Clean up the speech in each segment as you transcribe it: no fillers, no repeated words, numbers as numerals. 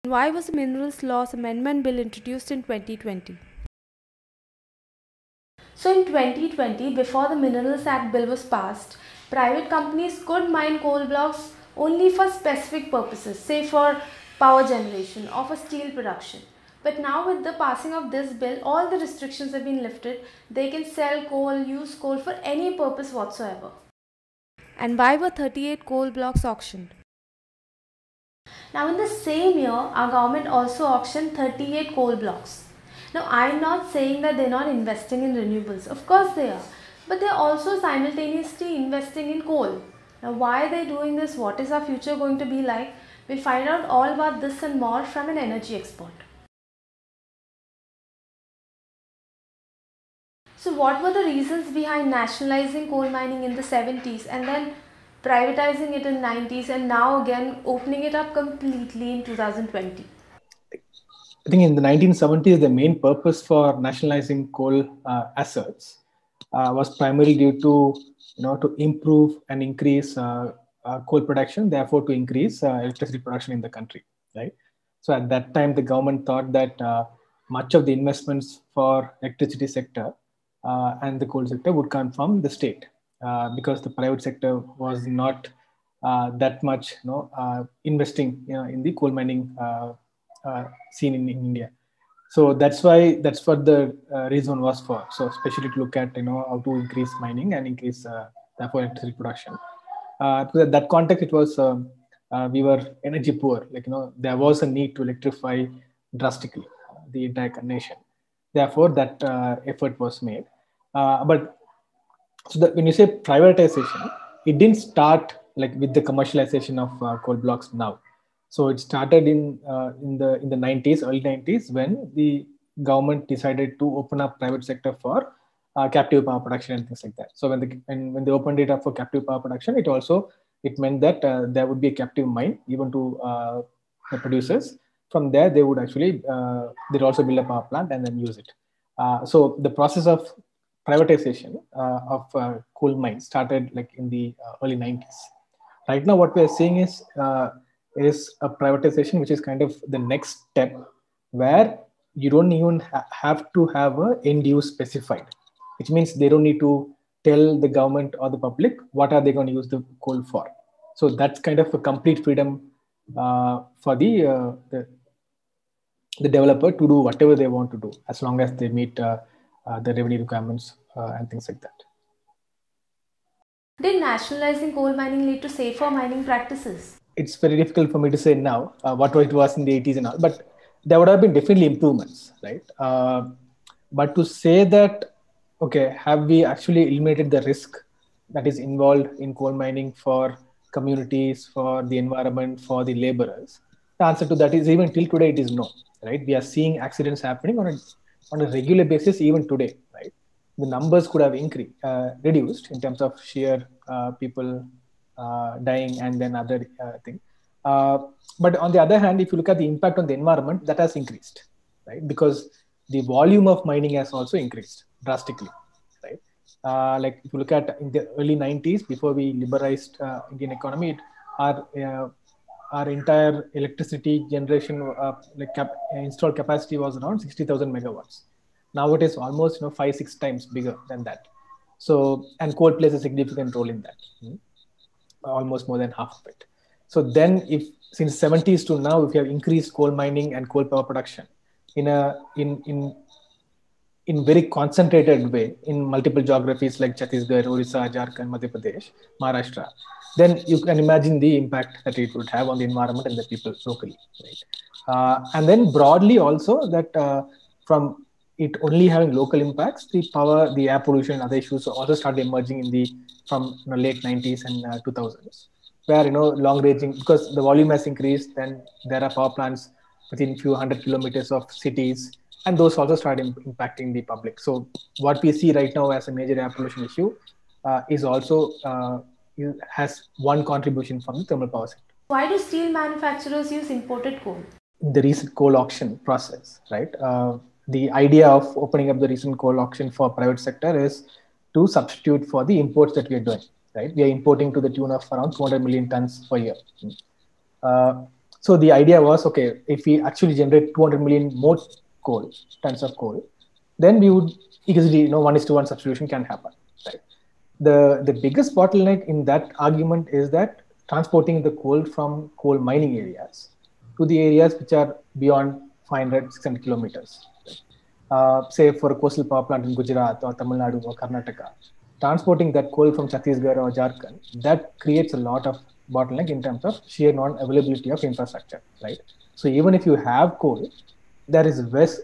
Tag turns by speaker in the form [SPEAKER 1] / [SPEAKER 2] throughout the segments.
[SPEAKER 1] Why was the Minerals Laws Amendment Bill introduced in 2020? So in 2020, before the Minerals Act bill was passed, private companies could mine coal blocks only for specific purposes, say for power generation or for steel production. But now with the passing of this bill, all the restrictions have been lifted. They can sell coal, use coal for any purpose whatsoever. And why were 38 coal blocks auctioned? Now in the same year, our government also auctioned 38 coal blocks. Now I'm not saying that they're not investing in renewables. Of course they are. But they're also simultaneously investing in coal. Now why are they doing this? What is our future going to be like? We'll find out all about this and more from an energy expert. So what were the reasons behind nationalizing coal mining in the 70s and then privatizing it in 90s and now again opening it up completely in 2020?
[SPEAKER 2] I think in the 1970s, the main purpose for nationalizing coal assets was primarily due to improve and increase coal production, therefore to increase electricity production in the country, right? So at that time, the government thought that much of the investments for electricity sector and the coal sector would come from the state because the private sector was not that much investing in the coal mining scene in India. So that's what the reason was for. So especially to look at how to increase mining and increase therefore electricity production. To that context, it was we were energy poor. There was a need to electrify drastically the entire nation. Therefore, that effort was made. But when you say privatization, it didn't start with the commercialization of coal blocks now. So it started in the 90s, early 90s, when the government decided to open up private sector for captive power production and things like that. So when they opened it up for captive power production, it meant that there would be a captive mine even to the producers. From there, they would actually they'd also build a power plant and then use it. So the process of privatization of coal mines started in the early 90s. Right now, what we are seeing is a privatization, which is kind of the next step, where you don't even have to have an end use specified, which means they don't need to tell the government or the public what are they going to use the coal for. So that's kind of a complete freedom for the developer to do whatever they want to do, as long as they meet the revenue requirements and things like that.
[SPEAKER 1] Did nationalizing coal mining lead to safer mining practices?
[SPEAKER 2] It's very difficult for me to say now what it was in the 80s and all, but there would have been definitely improvements, right? But to say that, okay, have we actually eliminated the risk that is involved in coal mining for communities, for the environment, for the laborers? The answer to that is, even till today, it is no, right? We are seeing accidents happening on a regular basis, even today, right? The numbers could have reduced in terms of sheer people dying and then other thing. But on the other hand, if you look at the impact on the environment, that has increased, right? Because the volume of mining has also increased drastically, right? If you look at in the early 90s, before we liberalized Indian economy, our entire electricity generation installed capacity was around 60,000 megawatts. Now it is almost 5-6 times bigger than that. So, and coal plays a significant role in that, almost more than half of it. So then, if since 70s to now, if you have increased coal mining and coal power production in very concentrated way in multiple geographies like Chhattisgarh, Orissa, Jharkhand, Madhya Pradesh, Maharashtra, then you can imagine the impact that it would have on the environment and the people locally, right? And then broadly also that from it only having local impacts, the power, the air pollution, and other issues also started emerging from late 90s and 2000s, where long ranging, because the volume has increased, then there are power plants within few hundred kilometers of cities, and those also started impacting the public. So what we see right now as a major air pollution issue is also has one contribution from the thermal power sector.
[SPEAKER 1] Why do steel manufacturers use imported coal?
[SPEAKER 2] In the recent coal auction process, right? The idea of opening up the recent coal auction for private sector is to substitute for the imports that we are doing, right? We are importing to the tune of around 200 million tons per year. So So the idea was, okay, if we actually generate 200 million more tons of coal, then we would easily, 1:1 substitution can happen, right? The biggest bottleneck in that argument is that transporting the coal from coal mining areas to the areas which are beyond 500, 600 kilometers. Right? Say for a coastal power plant in Gujarat or Tamil Nadu or Karnataka, transporting that coal from Chhattisgarh or Jharkhand, that creates a lot of bottleneck in terms of sheer non-availability of infrastructure, right? So even if you have coal, there is less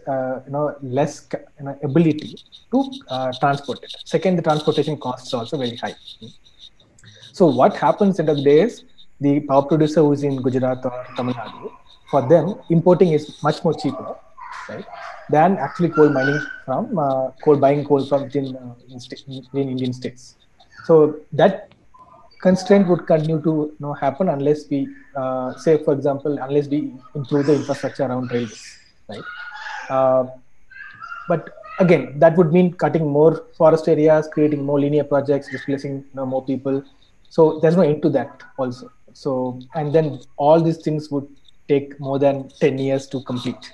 [SPEAKER 2] ability to transport it. Second, the transportation costs are also very high. So what happens at the end of the day is the power producer who is in Gujarat or Tamil Nadu, for them, importing is much more cheaper, right, than actually coal mining from buying coal from within Indian states. So that constraint would continue to happen unless we say, for example, unless we improve the infrastructure around railways, right? Uh, but again, that would mean cutting more forest areas, creating more linear projects, displacing more people. So there's no end to that also. So, and then all these things would take more than 10 years to complete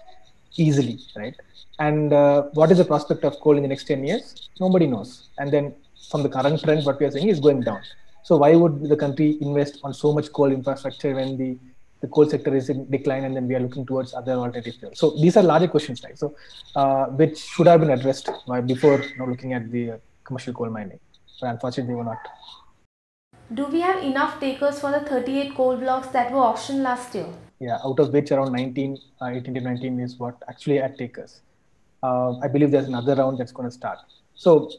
[SPEAKER 2] easily, right? And what is the prospect of coal in the next 10 years? Nobody knows. And then from the current trend, what we are saying is going down. So why would the country invest on so much coal infrastructure when the coal sector is in decline, and then we are looking towards other alternative fuels? So these are larger questions, right? So which should have been addressed before looking at the commercial coal mining. But unfortunately, they were not.
[SPEAKER 1] Do we have enough takers for the 38 coal blocks that were auctioned last year?
[SPEAKER 2] Yeah, out of which around 18 to 19 is what actually at takers. I believe there's another round that's going to start. So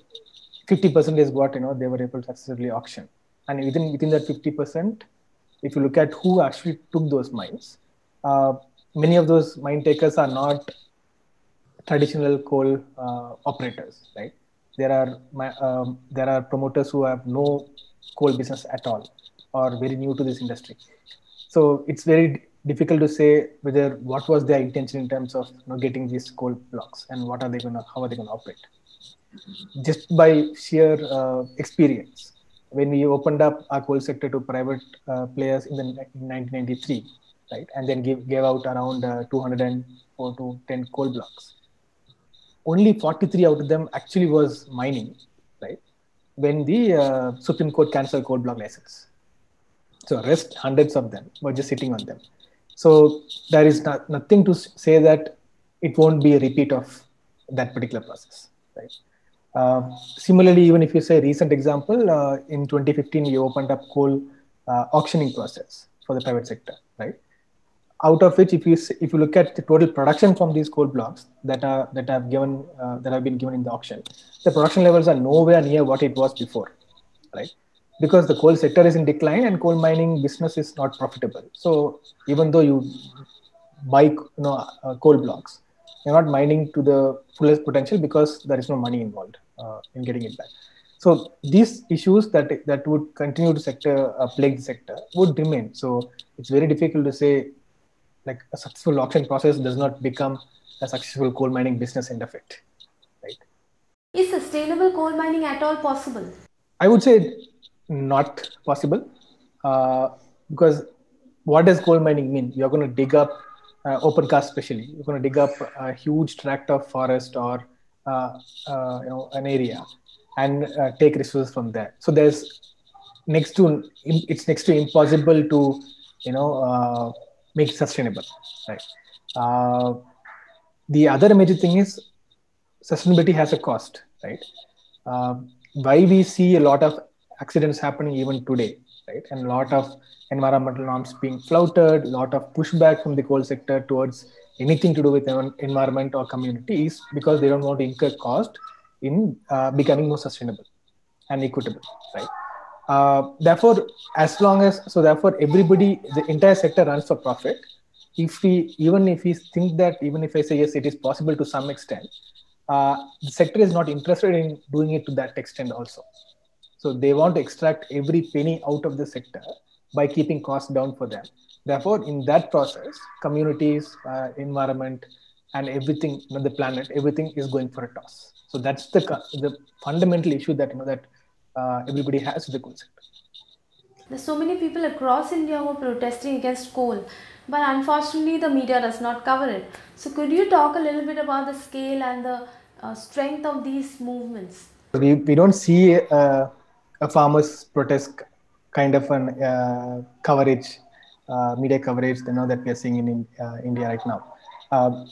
[SPEAKER 2] 50% is what they were able to successfully auction. And within that 50%, if you look at who actually took those mines, many of those mine takers are not traditional coal operators, right? There are promoters who have no coal business at all or very new to this industry. So it's very difficult to say whether what was their intention in terms of getting these coal blocks and how are they going to operate. Just by sheer experience, when we opened up our coal sector to private players in 1993, right, and then gave out around 204 to 10 coal blocks, only 43 out of them actually was mining, right, when the Supreme Court cancelled coal block license. So rest hundreds of them were just sitting on them. So there is nothing to say that it won't be a repeat of that particular process, right? Similarly, even if you say recent example, in 2015 we opened up coal auctioning process for the private sector, right? Out of which, if you look at the total production from these coal blocks that have been given in the auction, the production levels are nowhere near what it was before, right? Because the coal sector is in decline and coal mining business is not profitable. So even though you buy coal blocks, you're not mining to the fullest potential because there is no money involved in getting it back. So these issues that would continue to plague the sector would remain. So it's very difficult to say like a successful auction process does not become a successful coal mining business end of it, right?
[SPEAKER 1] Is sustainable coal mining at all possible?
[SPEAKER 2] I would say not possible, because what does coal mining mean? You're going to dig up open cast, especially you're going to dig up a huge tract of forest or an area and take resources from there. So it's next to impossible to make it sustainable, right? The other major thing is sustainability has a cost, right? Uh, why we see a lot of accidents happening even today, right? And a lot of environmental norms being flouted, a lot of pushback from the coal sector towards anything to do with environment or communities because they don't want to incur cost in becoming more sustainable and equitable, right? Therefore, therefore, everybody, the entire sector runs for profit. Even if we think that, even if I say yes, it is possible to some extent, the sector is not interested in doing it to that extent also. So they want to extract every penny out of the sector by keeping costs down for them. Therefore, in that process, communities, environment, and everything, the planet, everything is going for a toss. So that's the fundamental issue that everybody has with the coal sector.
[SPEAKER 1] There's so many people across India who are protesting against coal. but unfortunately the media does not cover it. So could you talk a little bit about the scale and the strength of these movements?
[SPEAKER 2] We don't see a farmers protest kind of an coverage, media coverage, that we are seeing in India right now.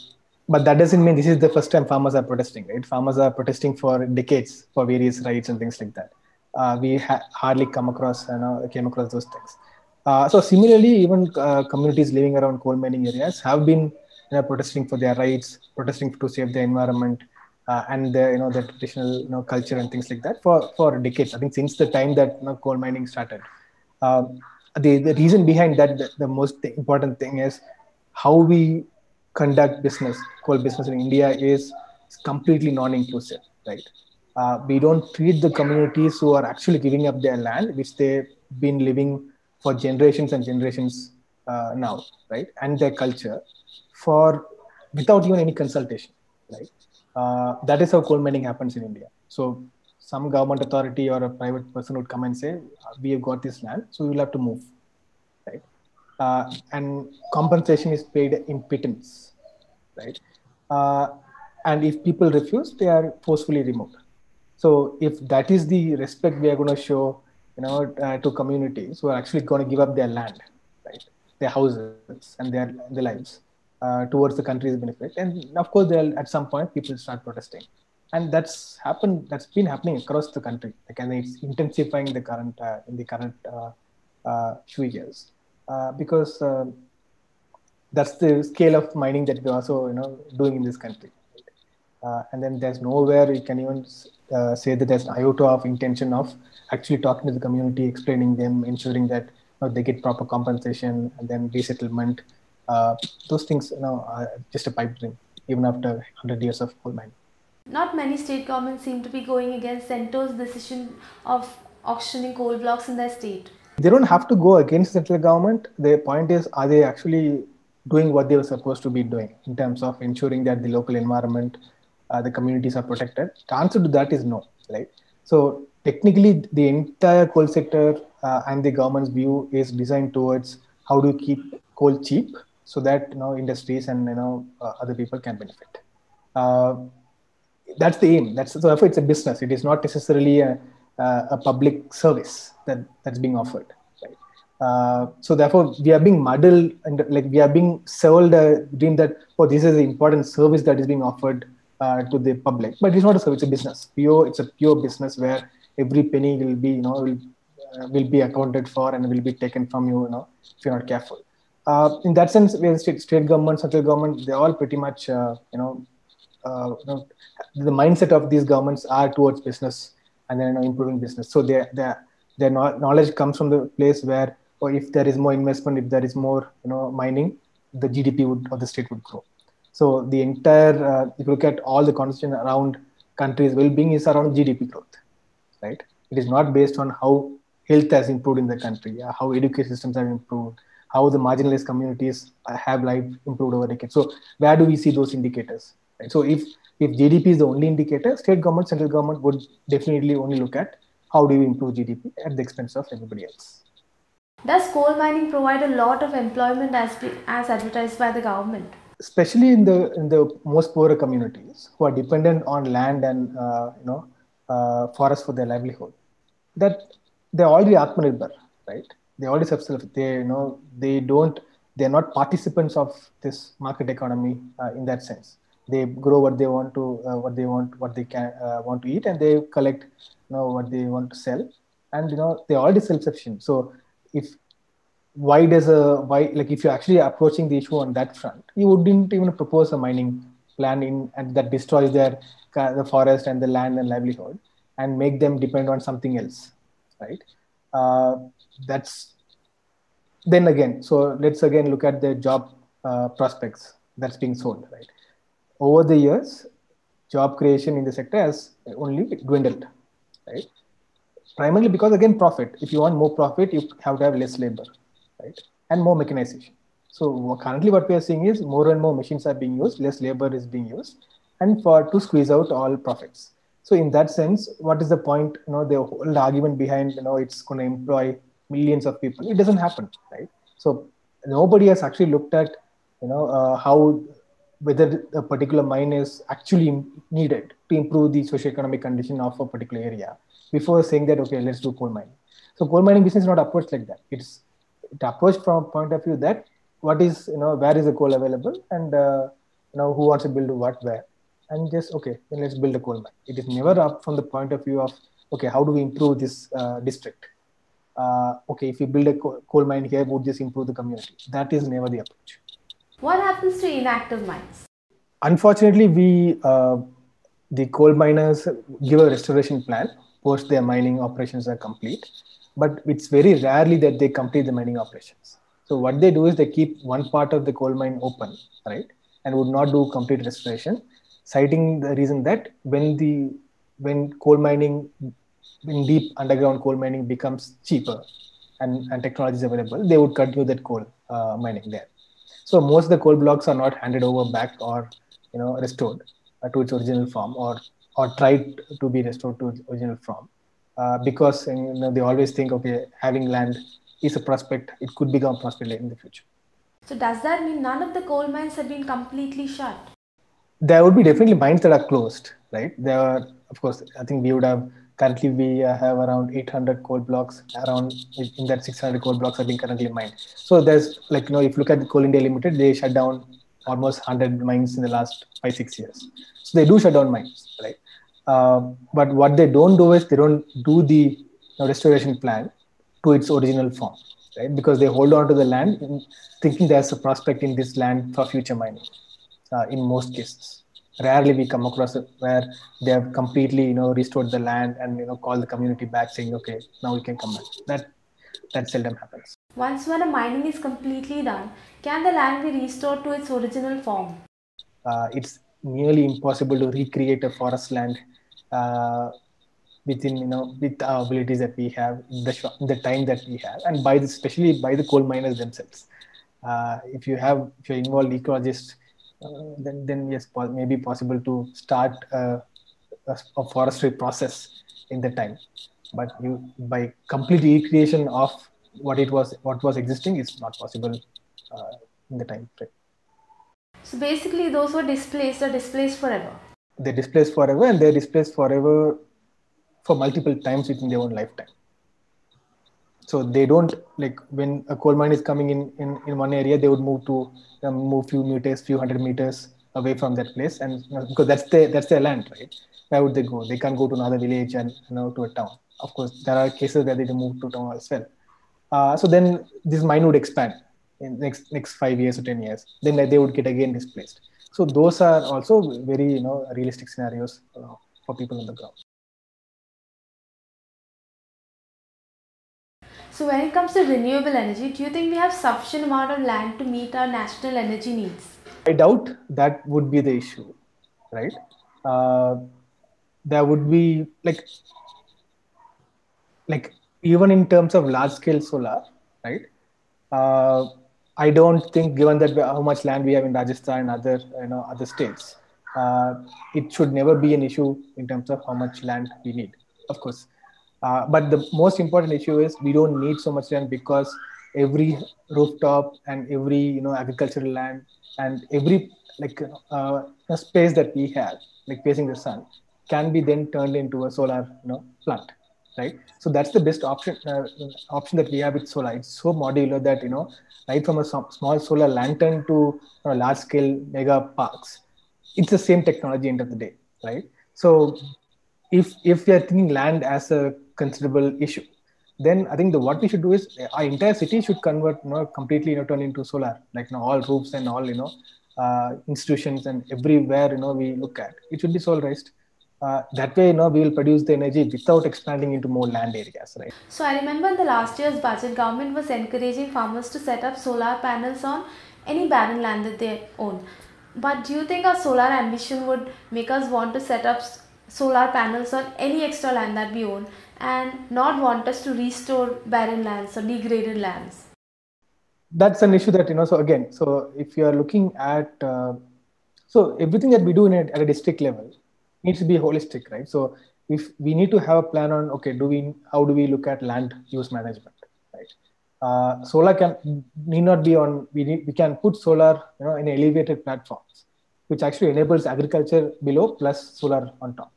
[SPEAKER 2] But that doesn't mean this is the first time farmers are protesting, right? Farmers are protesting for decades for various rights and things like that. We hardly came across those things. So similarly, even communities living around coal mining areas have been protesting for their rights, protesting to save the environment, and the traditional culture and things like that for decades. I think since the time that coal mining started. Um, the reason behind that, the most important thing is how we conduct business, coal business in India is completely non-inclusive, right? We don't treat the communities who are actually giving up their land, which they've been living for generations and generations now, right? And their culture for without even any consultation, right? That is how coal mining happens in India. So some government authority or a private person would come and say, "We have got this land, so you'll have to move," right? And compensation is paid in pittance, right? Uh, and if people refuse, they are forcefully removed. So if that is the respect we are going to show, to communities who are actually going to give up their land, right, their houses and their lives towards the country's benefit, and of course, they'll at some point people start protesting, and that's happened. That's been happening across the country. Like, and it's intensifying in the current few years because. That's the scale of mining that we're also doing in this country, and then there's nowhere you can even say that there's an iota of intention of actually talking to the community, explaining them, ensuring that they get proper compensation and then resettlement. Those things are just a pipe dream even after 100 years of coal mining.
[SPEAKER 1] Not many state governments seem to be going against centre's decision of auctioning coal blocks in their state.
[SPEAKER 2] They don't have to go against the central government. The point is, are they actually doing what they were supposed to be doing in terms of ensuring that the local environment, the communities are protected? The answer to that is no, right? So technically, the entire coal sector and the government's view is designed towards how do you keep coal cheap so that industries and other people can benefit. Uh, that's the aim. So therefore it's a business. It is not necessarily a public service that's being offered, right? So therefore we are being muddled, and like we are being sold a dream that, oh, this is an important service that is being offered to the public, but it's not a service. It's a business. It's a pure business where every penny will be will be accounted for and will be taken from you, if you're not careful. In that sense, state government, central government, they're all pretty much the mindset of these governments are towards business and then improving business. So their knowledge comes from the place where, or if there is more investment, if there is more mining, the GDP of the state would grow. So the entire if you look at all the conversation around countries' well-being is around GDP growth, right? It is not based on how health has improved in the country, how education systems have improved, how the marginalized communities have life improved over decades. So where do we see those indicators? Right? So if GDP is the only indicator, state government, central government would definitely only look at how do we improve GDP at the expense of everybody else.
[SPEAKER 1] Does coal mining provide a lot of employment as advertised by the government?
[SPEAKER 2] Especially in the most poorer communities who are dependent on land and forest for their livelihood, that they're already Atmanirbhar, right? They already self. They're not participants of this market economy in that sense. They grow what they want to, what they can want to eat, and they collect, what they want to sell, and they're already self-sufficient. So if like if you're actually approaching the issue on that front, you wouldn't even propose a mining plan and that destroys the forest and the land and livelihood and make them depend on something else, right? That's then again. So let's again look at the job prospects that's being sold, right? Over the years, job creation in the sector has only dwindled, right? Primarily because again profit. If you want more profit, you have to have less labor, right, and more mechanization. So currently, what we are seeing is more and more machines are being used, less labor is being used, and to squeeze out all profits. So in that sense, what is the point? The whole argument behind it's going to employ millions of people. It doesn't happen, right? So Nobody has actually looked at, how whether a particular mine is actually needed to improve the socioeconomic condition of a particular area before saying that, okay, let's do coal mining. So coal mining business is not approached like that. It approached from a point of view that what is, where is the coal available, and who wants to build what where, and just, okay, then let's build a coal mine. It is never up from the point of view of, okay, how do we improve this district? Okay, if we build a coal mine here, would this improve the community? That is never the approach.
[SPEAKER 1] What happens to inactive mines?
[SPEAKER 2] Unfortunately, the coal miners give a restoration plan post their mining operations are complete, but it's very rarely that they complete the mining operations. So what they do is they keep one part of the coal mine open, right, and would not do complete restoration, citing the reason that when coal mining, when deep underground coal mining becomes cheaper and technology is available, they would continue that coal mining there. So most of the coal blocks are not handed over back or, restored to its original form, or tried to be restored to its original form, because they always think, okay, having land is a prospect. It could become a prospect in the future.
[SPEAKER 1] So does that mean none of the coal mines have been completely shut?
[SPEAKER 2] There would be definitely mines that are closed, right? There are, of course, I think we would have currently we have around 800 coal blocks. Around in that 600 coal blocks are being currently mined. So there's like, if you look at the Coal India Limited, they shut down almost 100 mines in the last 5-6 years. So they do shut down mines, right? But what they don't do is they don't do the restoration plan to its original form, right? Because they hold on to the land thinking there's a prospect in this land for future mining. In most cases, rarely we come across it where they have completely, restored the land and, call the community back saying, okay, now we can come back. That seldom happens.
[SPEAKER 1] Once when a mining is completely done, can the land be restored to its original form?
[SPEAKER 2] It's nearly impossible to recreate a forest land within, with the abilities that we have, the time that we have, and especially by the coal miners themselves. If you're involved ecologists, then yes, maybe possible to start a forestry process in the time, but by complete recreation of what was existing is not possible in the time frame.
[SPEAKER 1] So basically those who are displaced forever.
[SPEAKER 2] They're displaced forever, and they're displaced forever for multiple times within their own lifetime. So they don't, like, when a coal mine is coming in one area, they would move few meters, few 100 meters away from that place, and because that's their land, right? Where would they go? They can't go to another village and, to a town. Of course, there are cases where they move to town as well. So then this mine would expand in next 5 years or 10 years. Then they would get again displaced. So those are also very, realistic scenarios for people on the ground.
[SPEAKER 1] So when it comes to renewable energy, do you think we have sufficient amount of land to meet our national energy needs?
[SPEAKER 2] I doubt that would be the issue, right? There would be like even in terms of large scale solar, right? Uh, I don't think, given that how much land we have in Rajasthan and other states, it should never be an issue in terms of how much land we need. Of course, but the most important issue is we don't need so much land, because every rooftop and every, agricultural land and every space that we have, like facing the sun, can be then turned into a solar, plant, right? So that's the best option that we have with solar. It's so modular that, right from a small solar lantern to large scale mega parks, it's the same technology end of the day, right? So if we are thinking land as a considerable issue, then I think what we should do is our entire city should convert, completely, turn into solar, like, all roofs and all, institutions and everywhere, we look at, it should be solarized. That way, we will produce the energy without expanding into more land areas, right?
[SPEAKER 1] So I remember in the last year's budget, government was encouraging farmers to set up solar panels on any barren land that they own. But do you think our solar ambition would make us want to set up solar panels on any extra land that we own, and not want us to restore barren lands or degraded lands?
[SPEAKER 2] That's an issue that, so if you are looking at, so everything that we do at a district level needs to be holistic, right? So if we need to have a plan on, okay, how do we look at land use management, right? Solar can need not be on. We can put solar, in elevated platforms, which actually enables agriculture below plus solar on top.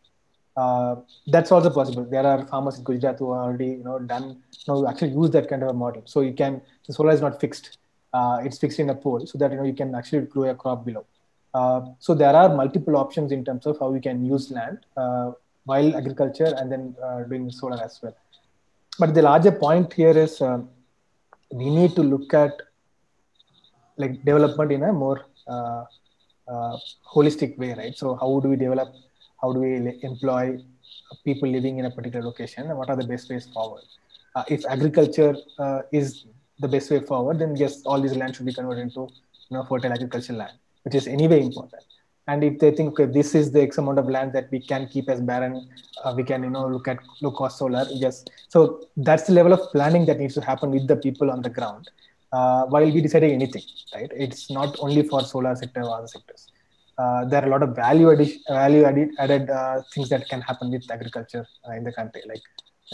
[SPEAKER 2] That's also possible. There are farmers in Gujarat who are already, done, actually use that kind of a model. So the solar is not fixed. It's fixed in a pole so that, you can actually grow a crop below. So there are multiple options in terms of how we can use land while agriculture and then doing solar as well. But the larger point here is we need to look at like development in a more uh, holistic way, right? So how do we develop? How do we employ people living in a particular location? And what are the best ways forward? If agriculture is the best way forward, then yes, all these land should be converted into fertile agricultural land, which is anyway important. And if they think, okay, this is the X amount of land that we can keep as barren, we can look at low cost solar. Yes, so that's the level of planning that needs to happen with the people on the ground while we deciding anything, right? It's not only for solar sector or other sectors. There are a lot of added things that can happen with agriculture in the country. Like,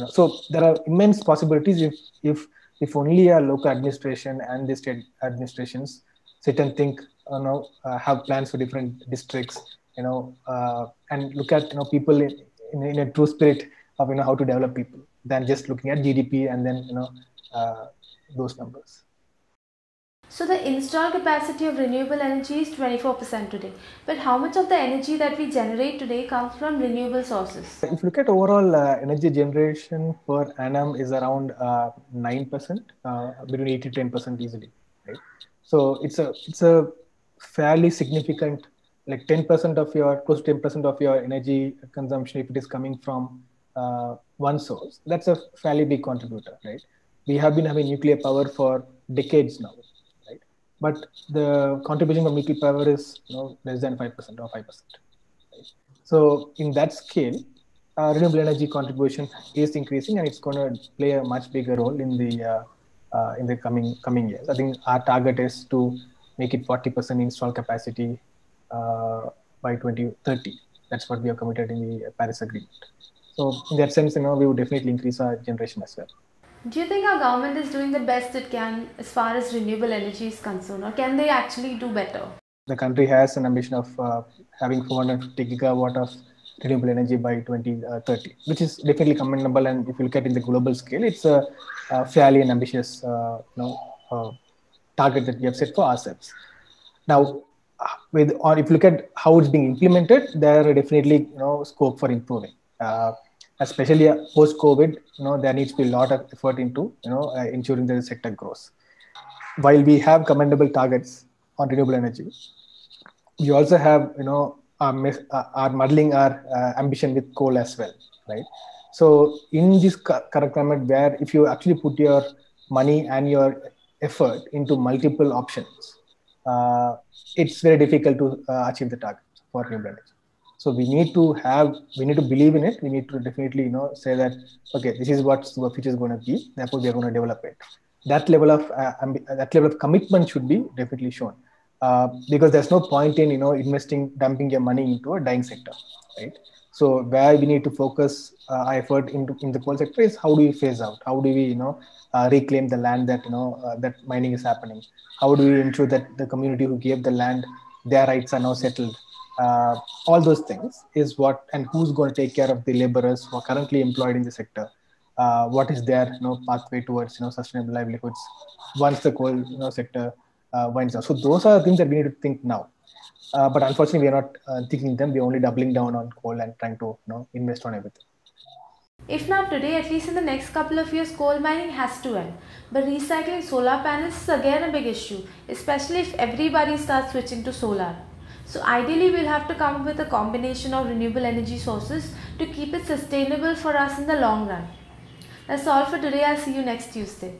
[SPEAKER 2] so there are immense possibilities if only a local administration and the state administrations sit and think, have plans for different districts, and look at people in a true spirit of how to develop people than just looking at GDP and then those numbers.
[SPEAKER 1] So the installed capacity of renewable energy is 24% today. But how much of the energy that we generate today comes from renewable sources?
[SPEAKER 2] If you look at overall energy generation per annum is around 9%, between 8 to 10% easily, right? So it's a fairly significant, like 10% of your, close to 10% of your energy consumption, if it is coming from one source, that's a fairly big contributor, right? We have been having nuclear power for decades now, right? But the contribution of nuclear power is less than 5% or 5%. Right? So in that scale, renewable energy contribution is increasing, and it's going to play a much bigger role in the coming years. I think our target is to make it 40% install capacity by 2030. That's what we are committed in the Paris Agreement. So in that sense, we would definitely increase our generation as well.
[SPEAKER 1] Do you think our government is doing the best it can as far as renewable energy is concerned, or can they actually do better?
[SPEAKER 2] The country has an ambition of having 450 gigawatt of renewable energy by 2030, which is definitely commendable. And if you look at it in the global scale, it's a fairly an ambitious target that we have set for ourselves. Now, or if you look at how it's being implemented, there are definitely scope for improving. Especially post-COVID, there needs to be a lot of effort into ensuring that the sector grows. While we have commendable targets on renewable energy, we also have are muddling our ambition with coal as well, right? So in this current climate, where if you actually put your money and your effort into multiple options, it's very difficult to achieve the target for renewable energy. So we need to believe in it. We need to definitely say that, okay, this is what the future is going to be, therefore we are going to develop it. That level of commitment should be definitely shown. Because there's no point in dumping your money into a dying sector, right? So where we need to focus our effort in the coal sector is how do we phase out? How do we reclaim the land that that mining is happening? How do we ensure that the community who gave the land, their rights are now settled? All those things is what, and who's going to take care of the laborers who are currently employed in the sector? What is their pathway towards sustainable livelihoods once the coal sector winds up? So those are things that we need to think now. But unfortunately, we are not thinking them. We're only doubling down on coal and trying to invest on everything.
[SPEAKER 1] If not today, at least in the next couple of years, coal mining has to end. But recycling solar panels is again a big issue, especially if everybody starts switching to solar. So ideally, we'll have to come up with a combination of renewable energy sources to keep it sustainable for us in the long run. That's all for today. I'll see you next Tuesday.